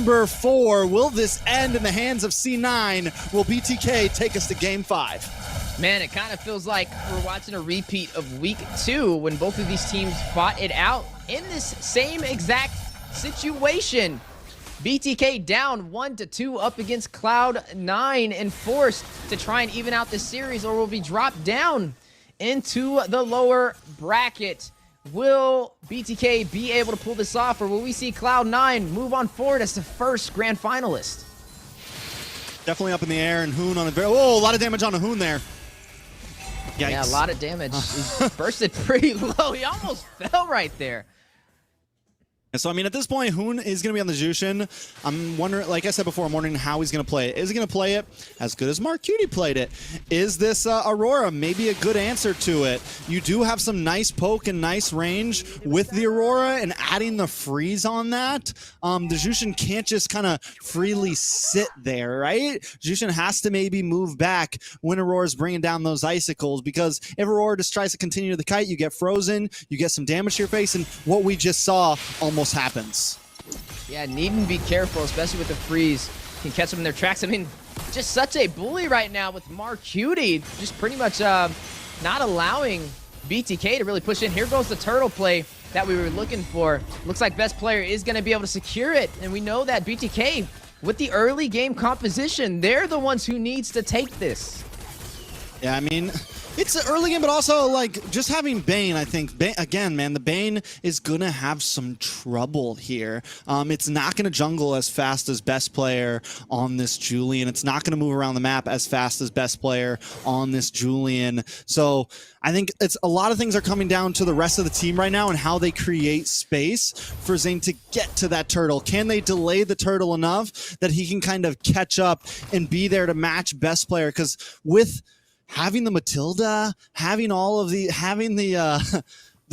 number 4. Will this end in the hands of C9? Will BTK take us to Game 5? Man, it kind of feels like we're watching a repeat of Week 2 when both of these teams fought it out in this same exact situation. BTK down 1-2 up against Cloud9 and forced to try and even out this series, or will be dropped down into the lower bracket. Will BTK be able to pull this off, or will we see Cloud9 move on forward as the first grand finalist? Definitely up in the air, and Hoon on a very... Oh, a lot of damage on a Hoon there. Yikes. Yeah, a lot of damage. He bursted pretty low. He almost fell right there. And so, I mean, at this point, Hoon is going to be on the Jushin. I'm wondering, like I said before, I'm wondering how he's going to play it. Is he going to play it as good as Mark Cutie played it? Is this Aurora maybe a good answer to it? You do have some nice poke and nice range with the Aurora, and adding the freeze on that. The Jushin can't just kind of freely sit there, right? Jushin has to maybe move back when Aurora's bringing down those icicles, because if Aurora just tries to continue the kite, you get frozen, you get some damage to your face, and what we just saw almost happens. Yeah, needing to be careful, especially with the freeze. Can catch them in their tracks. I mean, just such a bully right now with Mark Cutie, just pretty much not allowing BTK to really push in. Here goes the turtle play that we were looking for. Looks like best player is going to be able to secure it, and we know that BTK, with the early game composition, they're the ones who needs to take this. Yeah, I mean, it's the early game, but also, like, just having Bane, I think, again, man, the Bane is going to have some trouble here. It's not going to jungle as fast as best player on this Julian. It's not going to move around the map as fast as best player on this Julian. So I think it's a lot of things are coming down to the rest of the team right now and how they create space for Zane to get to that turtle. Can they delay the turtle enough that he can kind of catch up and be there to match best player? Because with having the Matilda, having all of the, having the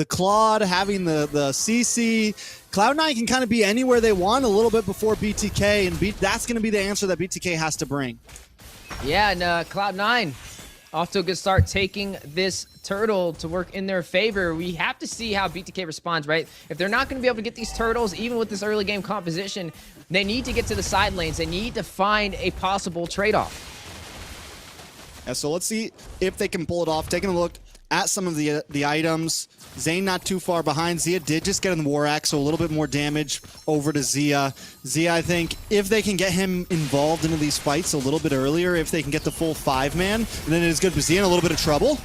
Claude, having the CC, Cloud9 can kind of be anywhere they want a little bit before BTK, and that's going to be the answer that BTK has to bring. Yeah, and Cloud9 off to a good start, taking this turtle to work in their favor. We have to see how BTK responds, right? If they're not going to be able to get these turtles, even with this early game composition, they need to get to the side lanes. They need to find a possible trade-off. Yeah, so let's see if they can pull it off. Taking a look at some of the items. Zane not too far behind. Zia did just get in the War Axe, so a little bit more damage over to Zia. Zia, I think, if they can get him involved into these fights a little bit earlier, if they can get the full 5-man, then it is good. But Zia in a little bit of trouble.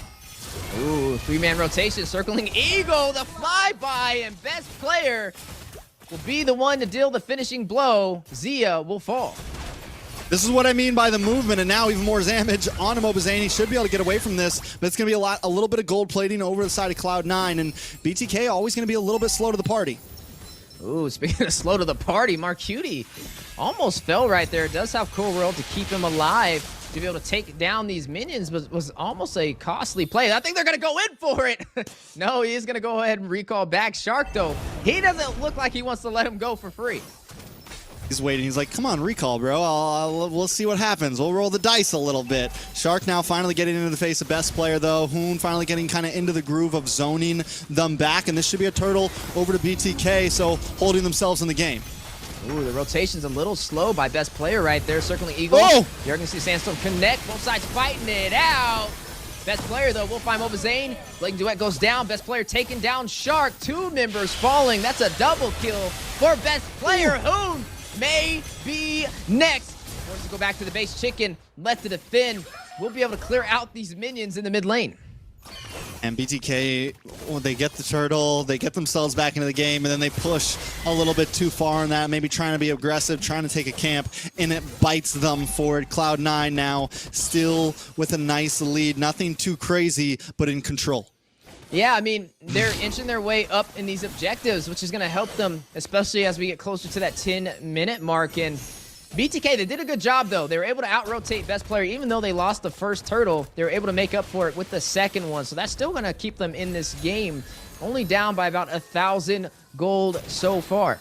Ooh, 3-man rotation, circling Eagle, the flyby, and best player will be the one to deal the finishing blow. Zia will fall. This is what I mean by the movement, and now even more damage on MLBB. He should be able to get away from this, but it's going to be a little bit of gold plating over the side of Cloud9, and BTK always going to be a little bit slow to the party. Ooh, speaking of slow to the party, Mark Cutie almost fell right there. It does have Cool World to keep him alive, to be able to take down these minions, but was almost a costly play. I think they're going to go in for it. No, he is going to go ahead and recall back Shark, though. He doesn't look like he wants to let him go for free. He's waiting. He's like, come on, recall, bro. We'll see what happens. We'll roll the dice a little bit. Shark now finally getting into the face of best player, though. Hoon finally getting kind of into the groove of zoning them back, and this should be a turtle over to BTK, so holding themselves in the game. Ooh, the rotation's a little slow by best player right there. Circling Eagle. Oh! You're going to see Sandstorm connect. Both sides fighting it out. Best player, though, will find MLBB. Blake Duet goes down. Best player taking down Shark. 2 members falling. That's a double kill for best player. Hoon may be next. Wants to go back to the base. Chicken left to defend. We'll be able to clear out these minions in the mid lane. And BTK, when they get the turtle, they get themselves back into the game, and then they push a little bit too far on that, maybe trying to be aggressive, trying to take a camp, and it bites them for it. Cloud9 now still with a nice lead. Nothing too crazy, but in control. Yeah, I mean, they're inching their way up in these objectives, which is going to help them, especially as we get closer to that 10-minute mark. And BTK, they did a good job, though. They were able to out-rotate best player. Even though they lost the first turtle, they were able to make up for it with the second one. So that's still going to keep them in this game, only down by about 1,000 gold so far.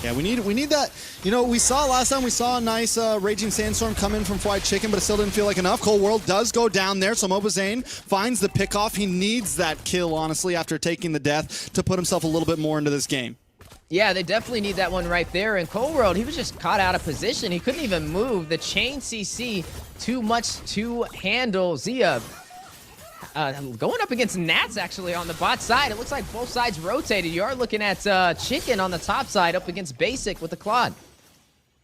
Yeah, we need that. You know, we saw last time, we saw a nice Raging Sandstorm come in from Fried Chicken, but it still didn't feel like enough. Cold World does go down there, so MLBB finds the pick-off. He needs that kill, honestly, after taking the death to put himself a little bit more into this game. Yeah, they definitely need that one right there. And Cold World, he was just caught out of position. He couldn't even move. The chain CC, too much to handle. Zia going up against Nats actually on the bot side. It looks like both sides rotated. You are looking at Chicken on the top side up against Basic with the Claude.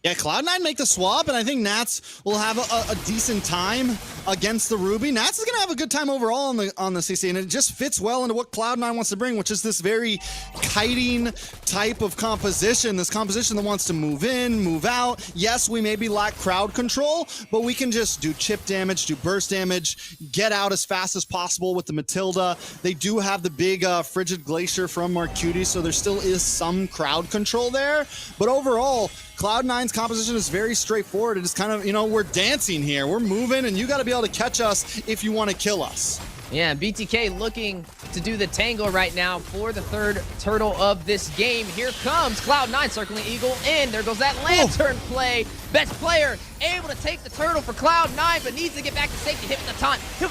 Yeah, Cloud9 make the swap, and I think Nats will have a decent time against the Ruby. Nats is going to have a good time overall on the CC, and it just fits well into what Cloud9 wants to bring, which is this very kiting type of composition, this composition that wants to move in, move out. Yes, we maybe lack crowd control, but we can just do chip damage, do burst damage, get out as fast as possible with the Matilda. They do have the big Frigid Glacier from Marcuti, so there still is some crowd control there, but overall, Cloud9's composition is very straightforward. It is kind of, we're dancing here. We're moving, and you got to be able to catch us if you want to kill us. Yeah, BTK looking to do the tango right now for the third turtle of this game. Here comes Cloud9 circling Eagle in. There goes that lantern play. Best player able to take the turtle for Cloud9, but needs to get back to safety. Hit with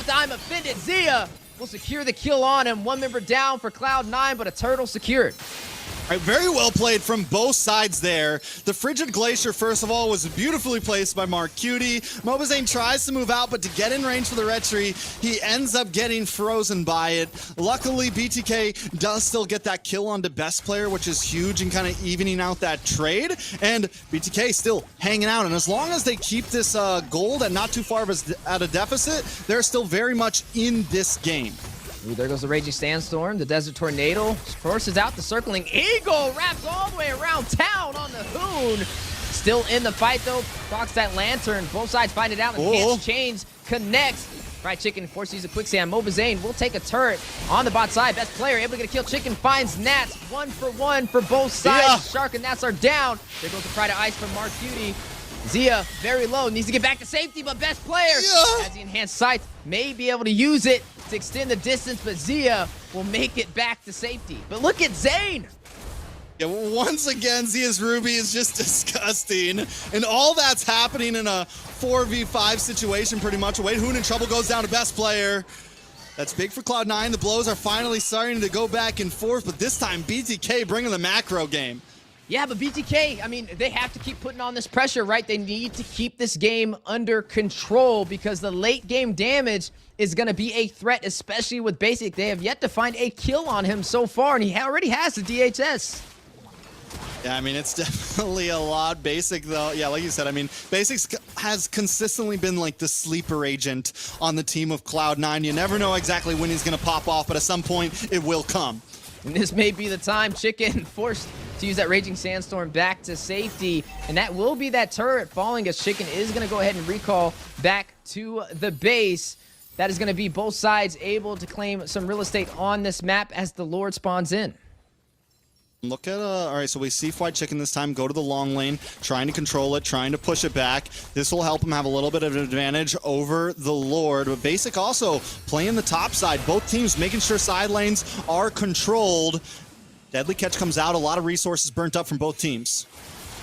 the time, offended. Zia will secure the kill on him. One member down for Cloud9, but a turtle secured. All right, very well played from both sides there. The Frigid Glacier, first of all, was beautifully placed by Marcuti. Mobazane tries to move out, but to get in range for the retry, he ends up getting frozen by it. Luckily, BTK does still get that kill onto best player, which is huge and kind of evening out that trade. And BTK still hanging out. And as long as they keep this gold at not too far of at a deficit, they're still very much in this game. Ooh, there goes the Raging Sandstorm. The Desert Tornado forces out the circling Eagle. Wraps all the way around town on the Hoon. Still in the fight, though. Procs that Lantern. Both sides find it out. Enhanced Chains connects. Fried Chicken forces a quicksand. Mobazane will take a turret on the bot side. Best player able to get a kill. Chicken finds Nats. 1-for-1 for both sides. Yeah. Shark and Nats are down. There goes the Pride of Ice from Marcuti. Zia, very low, needs to get back to safety, but best player has the enhanced sight, may be able to use it to extend the distance, but Zia will make it back to safety. But look at Zane. Yeah, once again, Zia's Ruby is just disgusting, and all that's happening in a 4v5 situation pretty much. Wade Hoon in trouble, goes down to best player. That's big for Cloud9. The blows are finally starting to go back and forth, but this time BTK bringing the macro game. Yeah, but BTK, I mean, they have to keep putting on this pressure, right? They need to keep this game under control because the late game damage is going to be a threat, especially with Basic. They have yet to find a kill on him so far, and he already has the DHS. Yeah, I mean, it's definitely a lot. Basic, though, yeah, like you said, I mean, Basic has consistently been like the sleeper agent on the team of Cloud9. You never know exactly when he's going to pop off, but at some point, it will come. And this may be the time. Chicken forced to use that Raging Sandstorm back to safety, and that will be that turret falling as Chicken is going to go ahead and recall back to the base. That is going to be both sides able to claim some real estate on this map as the Lord spawns in. Look at, all right, so we see Fried Chicken this time go to the long lane, trying to control it, trying to push it back. This will help him have a little bit of an advantage over the Lord. But Basic also playing the top side. Both teams making sure side lanes are controlled. Deadly Catch comes out. A lot of resources burnt up from both teams.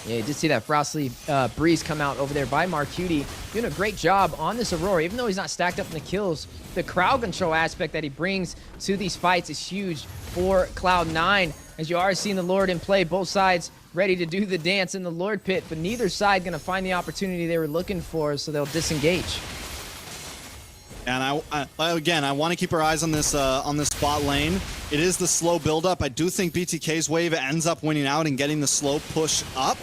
Yeah, you did see that Frostly Breeze come out over there by Marcuti. Doing a great job on this Aurora. Even though he's not stacked up in the kills, the crowd control aspect that he brings to these fights is huge for Cloud9. As you are seeing the Lord in play, both sides ready to do the dance in the Lord pit, but neither side going to find the opportunity they were looking for, so they'll disengage. And I want to keep our eyes on this bot lane. It is the slow build-up. I do think BTK's wave ends up winning out and getting the slow push up.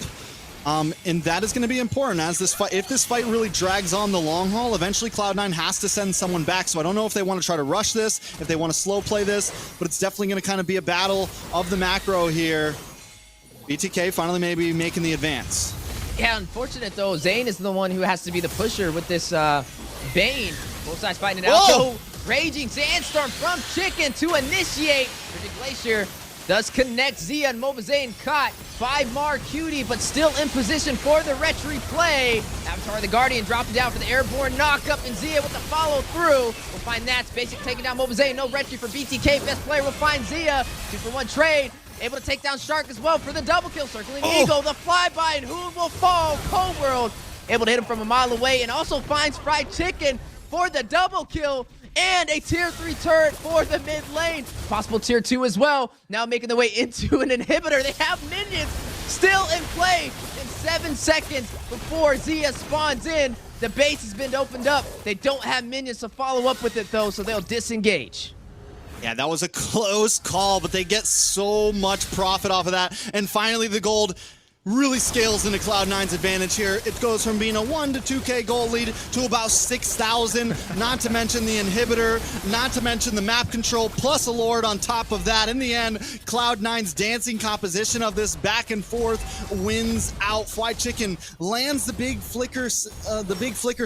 And that is going to be important as this fight. If this fight really drags on the long haul, eventually Cloud9 has to send someone back. So I don't know if they want to try to rush this, if they want to slow play this, but it's definitely going to kind of be a battle of the macro here. BTK finally maybe making the advance. Yeah, unfortunate though. Zane is the one who has to be the pusher with this Bane. Both sides fighting it out. So, Raging Sandstorm from Chicken to initiate. Frigid Glacier does connect. Zia and Mobazane caught by Marcuti, but still in position for the retry play. Avatar the Guardian dropping down for the airborne knock-up, and Zia with the follow-through. We'll find Nats Basic taking down Mobazane. No retry for BTK. Best player will find Zia. 2-for-1 trade. Able to take down Shark as well for the double kill. Circling Eagle, the flyby, and who will fall? Cold World able to hit him from a mile away, and also finds Fried Chicken for the double kill. and a tier 3 turret for the mid lane. Possible tier 2 as well. Now making their way into an inhibitor. They have minions still in play in 7 seconds before Zia spawns in. The base has been opened up. They don't have minions to follow up with it though, so they'll disengage. Yeah, that was a close call, but they get so much profit off of that. And finally, the gold really scales into Cloud9's advantage here. It goes from being a 1 to 2K gold lead to about 6,000, not to mention the inhibitor, not to mention the map control, plus a Lord on top of that. In the end, Cloud9's dancing composition of this back and forth wins out. Fried Chicken lands the big flicker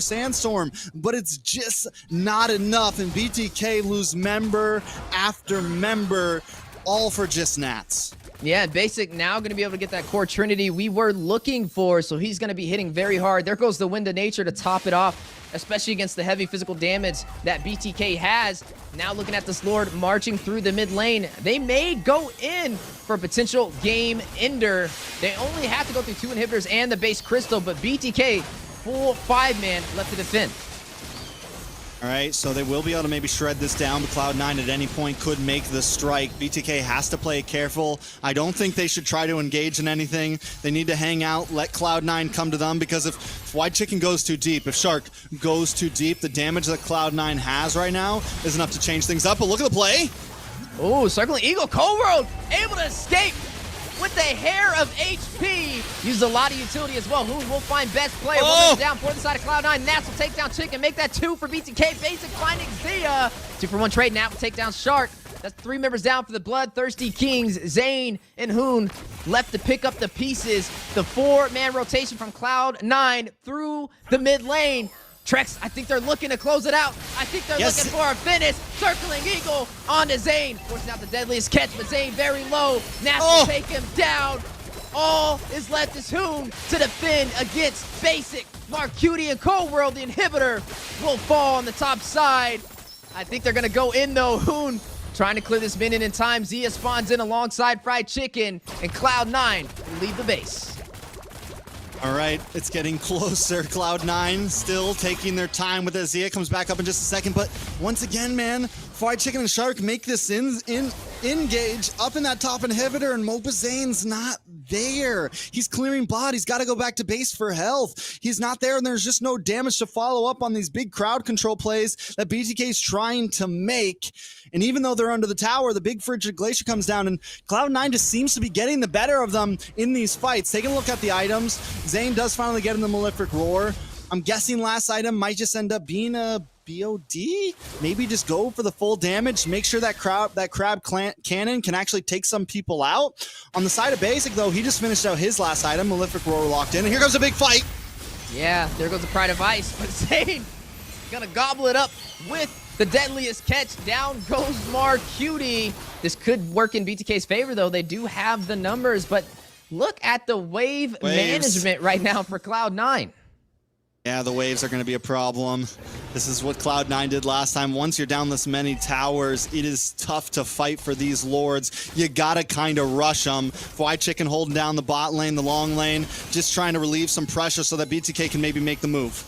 sandstorm, but it's just not enough, and BTK lose member after member, all for just Nats. Yeah, Basic now going to be able to get that core trinity we were looking for, so he's going to be hitting very hard. There goes the Wind of Nature to top it off, especially against the heavy physical damage that BTK has. Now looking at this Lord marching through the mid lane. They may go in for a potential game ender. They only have to go through 2 inhibitors and the base crystal, but BTK, full 5-man left to defend. All right, so they will be able to maybe shred this down, but Cloud9 at any point could make the strike. BTK has to play it careful. I don't think they should try to engage in anything. They need to hang out, let Cloud9 come to them, because if White Chicken goes too deep, if Shark goes too deep, the damage that Cloud9 has right now is enough to change things up. But look at the play. Oh, Circling Eagle, Cold World able to escape with the hair of HP. Uses a lot of utility as well. Who will find best player? Will down for the side of Cloud9. Nats will take down Chicken, make that 2 for BTK. Basic finding Zia. 2-for-1 trade. Nat will take down Shark. That's 3 members down for the Bloodthirsty Kings. Zane and Hoon left to pick up the pieces. The 4-man rotation from Cloud9 through the mid lane. Trex, I think they're looking to close it out. I think they're looking for a finish. Circling Eagle onto Zane. Forcing out the deadliest catch, but Zane very low. Nats will take him down. All is left is Hoon to defend against Basic. Marcuti and Cold World, the inhibitor, will fall on the top side. I think they're going to go in, though. Hoon trying to clear this minion in time. Zia spawns in alongside Fried Chicken, and Cloud9 will leave the base. All right, it's getting closer. Cloud9 still taking their time with it. Zia comes back up in just a second, but once again, man, Fried Chicken and Shark make this engage up in that top inhibitor, and Mobazane's not there. He's clearing bot. He's got to go back to base for health. He's not there, and there's just no damage to follow up on these big crowd control plays that BTK is trying to make. And even though they're under the tower, the big frigid glacier comes down, and Cloud9 just seems to be getting the better of them in these fights. Taking a look at the items, Zane does finally get in the Malefic Roar. I'm guessing last item might just end up being a BOD? Maybe just go for the full damage, make sure that crab cannon can actually take some people out. On the side of Basic, though, he just finished out his last item, Malefic Roar locked in, and here comes a big fight. Yeah, there goes the Pride of Ice, but Zane gonna gobble it up with the deadliest catch. Down goes Marcuti. This could work in BTK's favor, though. They do have the numbers, but look at the wave management right now for Cloud9. Yeah, the waves are going to be a problem. This is what Cloud9 did last time. Once you're down this many towers, it is tough to fight for these Lords. You got to kind of rush them. Fried Chicken holding down the bot lane, the long lane, just trying to relieve some pressure so that BTK can maybe make the move.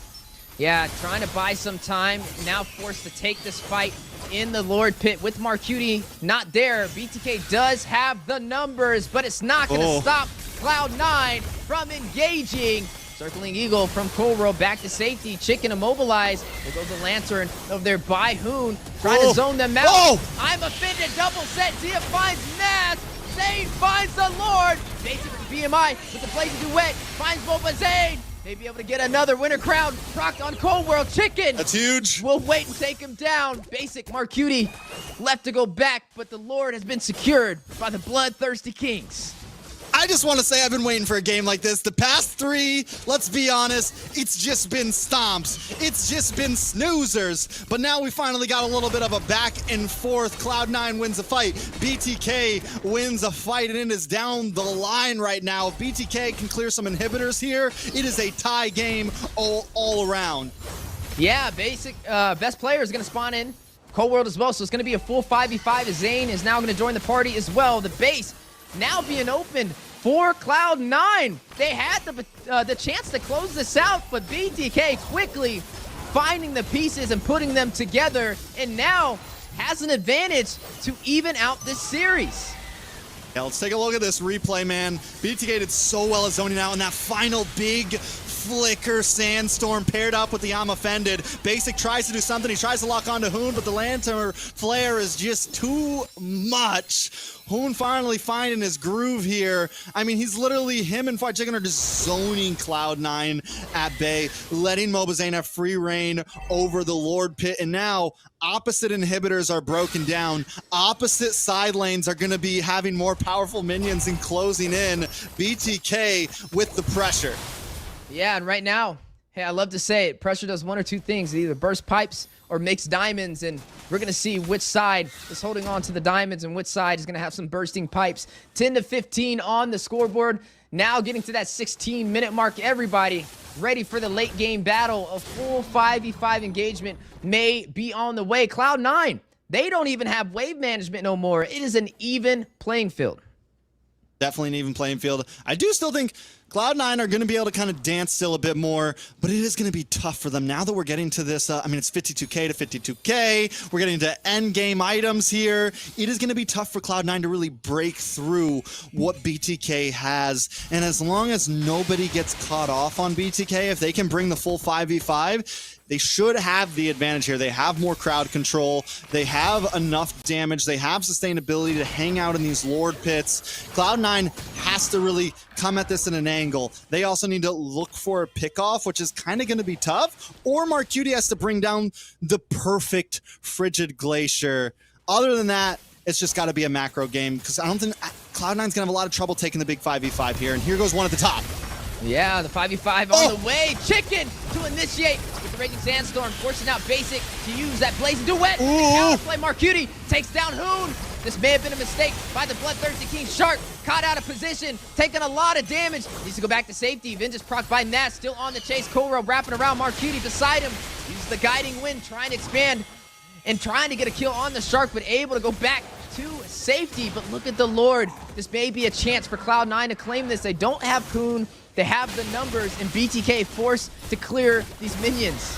Yeah, trying to buy some time. Now forced to take this fight in the Lord Pit with Marcuti not there. BTK does have the numbers, but it's not going to stop Cloud9 from engaging. Circling Eagle from Colro back to safety. Chicken immobilized. There goes the Lantern over there by Hoon. Trying to zone them out. I'm offended. Double set. Zia finds Nats. Zane finds the Lord. Basic BMI with the blazing duet. Finds Boba Zane. May be able to get another winner crown. Procced on Cold World. Chicken. That's huge. We'll wait and take him down. Basic Marcuti left to go back, but the Lord has been secured by the Bloodthirsty Kings. I just want to say I've been waiting for a game like this. The past 3, let's be honest, it's just been stomps. It's just been snoozers. But now we finally got a little bit of a back and forth. Cloud9 wins a fight. BTK wins a fight, and it is down the line right now. If BTK can clear some inhibitors here, it is a tie game all around. Yeah, Basic best player is going to spawn in. Cold World as well, so it's going to be a full 5v5 as Zane is now going to join the party as well. The base now being opened for Cloud9. They had the chance to close this out, but BTK quickly finding the pieces and putting them together, and now has an advantage to even out this series. Yeah, let's take a look at this replay, man. BTK did so well at zoning out in that final big flicker sandstorm paired up with the I'm Offended. Basic tries to do something. He tries to lock onto Hoon, but the Lantern Flare is just too much. Hoon finally finding his groove here. I mean, he's literally, him and Fried Chicken are just zoning Cloud9 at bay, letting Mobazane have free reign over the Lord Pit. And now opposite inhibitors are broken down. Opposite side lanes are going to be having more powerful minions and closing in. BTK with the pressure. Yeah, and right now, hey, I love to say it, pressure does one or two things. It either bursts pipes or makes diamonds, and we're going to see which side is holding on to the diamonds and which side is going to have some bursting pipes. 10-15 on the scoreboard. Now getting to that 16-minute mark, everybody ready for the late game battle. A full 5v5 engagement may be on the way. Cloud9, they don't even have wave management no more. It is an even playing field. Definitely an even playing field. I do still think Cloud9 are going to be able to kind of dance still a bit more, but it is going to be tough for them now that we're getting to this. I mean, it's 52K to 52K. We're getting to end game items here. It is going to be tough for Cloud9 to really break through what BTK has. And as long as nobody gets caught off on BTK, if they can bring the full 5v5, they should have the advantage here. They have more crowd control. They have enough damage. They have sustainability to hang out in these Lord Pits. Cloud9 has to really come at this in an angle. They also need to look for a pickoff, which is kind of going to be tough. Or Marcuti has to bring down the perfect Frigid Glacier. Other than that, it's just got to be a macro game, because I don't think Cloud9's going to have a lot of trouble taking the big 5v5 here. And here goes one at the top. Yeah, the 5v5 on the way. Chicken to initiate with the Raging Sandstorm, forcing out Basic to use that Blazing Duet. Counterplay, Marcuti takes down Hoon. This may have been a mistake by the Bloodthirsty King Shark. Caught out of position, taking a lot of damage. Needs to go back to safety. Vengeance proc by Nat, still on the chase. Koro wrapping around Marcuti beside him. Uses the Guiding Wind, trying to expand and trying to get a kill on the Shark, but able to go back to safety. But look at the Lord. This may be a chance for Cloud9 to claim this. They don't have Poon. They have the numbers, and BTK forced to clear these minions.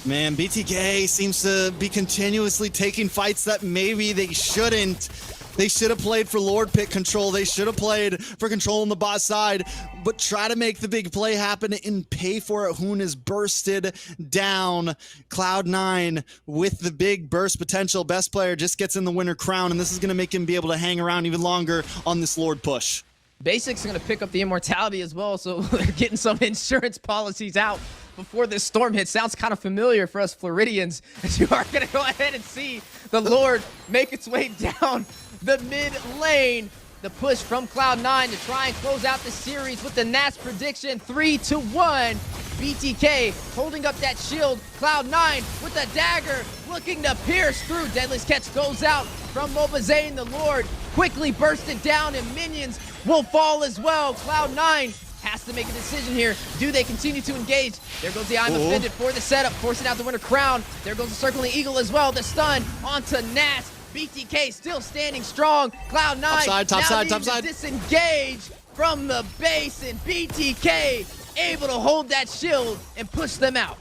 Man, BTK seems to be continuously taking fights that maybe they shouldn't. They should have played for Lord Pit control. They should have played for control on the boss side, but try to make the big play happen and pay for it. Hoon is bursted down. Cloud9 with the big burst potential. Best player just gets in the winner crown, and this is going to make him be able to hang around even longer on this Lord push. Basics going to pick up the immortality as well, so they're getting some insurance policies out before this storm hits. Sounds kind of familiar for us Floridians, as you are going to go ahead and see the Lord make its way down the mid lane. The push from Cloud9 to try and close out the series with the Nats prediction 3-1. BTK holding up that shield. Cloud9 with a dagger looking to pierce through. Deadliest Catch goes out from Mobazane. The Lord quickly bursted down, and minions will fall as well. Cloud9 has to make a decision here. Do they continue to engage? There goes the I'm Offended for the setup, forcing out the Winter Crown. There goes the Circling Eagle as well. The stun onto Nats. BTK still standing strong. Cloud9 top side. Disengage from the base, and BTK able to hold that shield and push them out.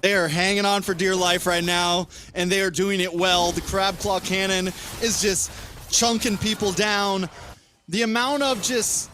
They are hanging on for dear life right now, and they are doing it well. The Crab Claw Cannon is just chunking people down. The amount of just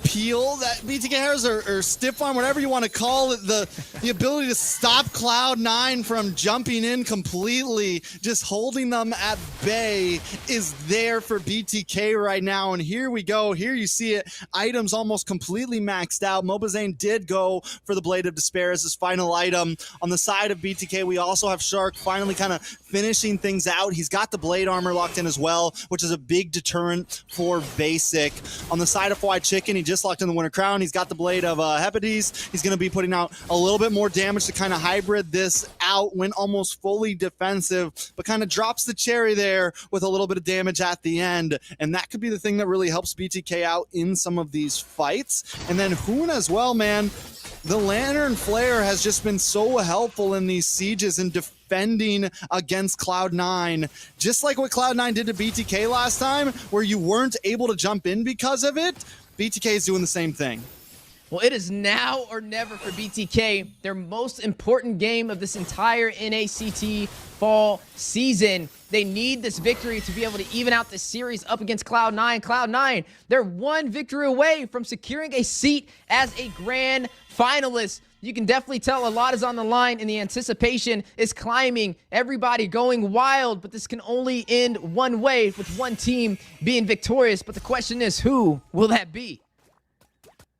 peel that BTK has, or stiff arm, whatever you want to call it, the ability to stop Cloud9 from jumping in completely, just holding them at bay, is there for BTK right now. And here we go. Here you see it. Items almost completely maxed out. Mobazane did go for the Blade of Despair as his final item. On the side of BTK, we also have Shark finally kind of finishing things out. He's got the Blade armor locked in as well, which is a big deterrent for Basic. On the side of Fried Chicken, he just locked in the Winter Crown. He's got the Blade of Hepides. He's going to be putting out a little bit more damage to kind of hybrid this out. Went almost fully defensive, but kind of drops the cherry there with a little bit of damage at the end. And that could be the thing that really helps BTK out in some of these fights. And then Hoon as well, man. The Lantern Flare has just been so helpful in these sieges and defending against Cloud9. Just like what Cloud9 did to BTK last time, where you weren't able to jump in because of it, BTK is doing the same thing. Well, it is now or never for BTK, their most important game of this entire NACT fall season. They need this victory to be able to even out this series up against Cloud9. Cloud9, they're one victory away from securing a seat as a grand finalist. You can definitely tell a lot is on the line and the anticipation is climbing. Everybody going wild, but this can only end one way with one team being victorious. But the question is, who will that be?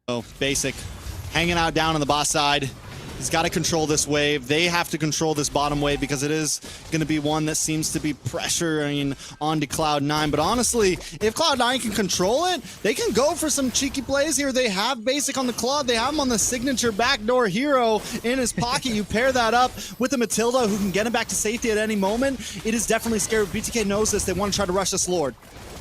Oh, Basic hanging out down on the boss side. He's got to control this wave. They have to control this bottom wave because it is going to be one that seems to be pressuring onto Cloud9. But honestly, if Cloud9 can control it, they can go for some cheeky plays here. They have Basic on the Claude. They have him on the signature backdoor hero in his pocket. You pair that up with the Matilda who can get him back to safety at any moment. It is definitely scary. BTK knows this. They want to try to rush this Lord.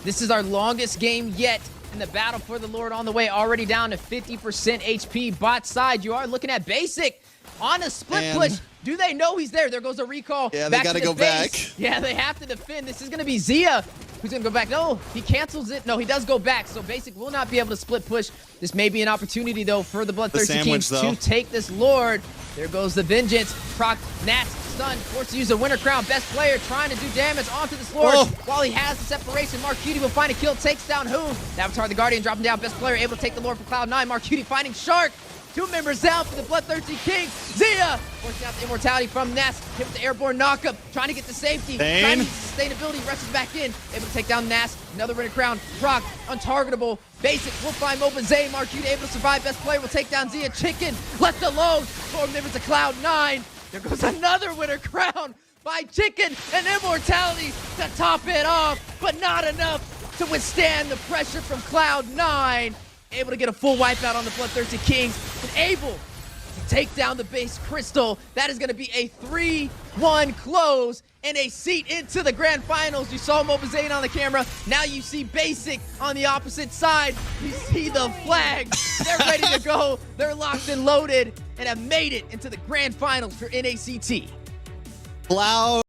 This is our longest game yet. In the battle for the Lord on the way, already down to 50% HP. Bot side, you are looking at Basic on a split push. Do they know he's there? There goes a recall. Yeah, they got to go back. Yeah, they have to defend. This is going to be Zia who's going to go back. No, he cancels it. No, he does go back. So Basic will not be able to split push. This may be an opportunity, though, for the Bloodthirsty Kings to take this Lord. There goes the Vengeance. Proc, Nats, stunned, forced to use a Winter Crown. Best player trying to do damage onto this Lord. While he has the separation, Mark Cutie will find a kill, takes down who? Avatar the Guardian dropping down. Best player able to take the Lord for Cloud9. Mark Cutie finding Shark. 2 members down for the Bloodthirsty King. Zia forcing out the immortality from Ness. Hit with the airborne knockup, trying to get to safety. Trying to sustainability, rushes back in. Able to take down Nass. Another Winter Crown. Proc, untargetable. Basic will find Open Zay. Mark Cutie able to survive. Best player will take down Zia. Chicken left alone. 4 members of Cloud9. There goes another Winter Crown by Chicken and immortality to top it off, but not enough to withstand the pressure from Cloud9. Able to get a full wipeout on the Bloodthirsty Kings, and able to take down the base Crystal. That is going to be a 3-1 close and a seat into the grand finals. You saw Mobazane on the camera. Now you see Basic on the opposite side. You see the flag. They're ready to go. They're locked and loaded and have made it into the grand finals for NACT. Cloud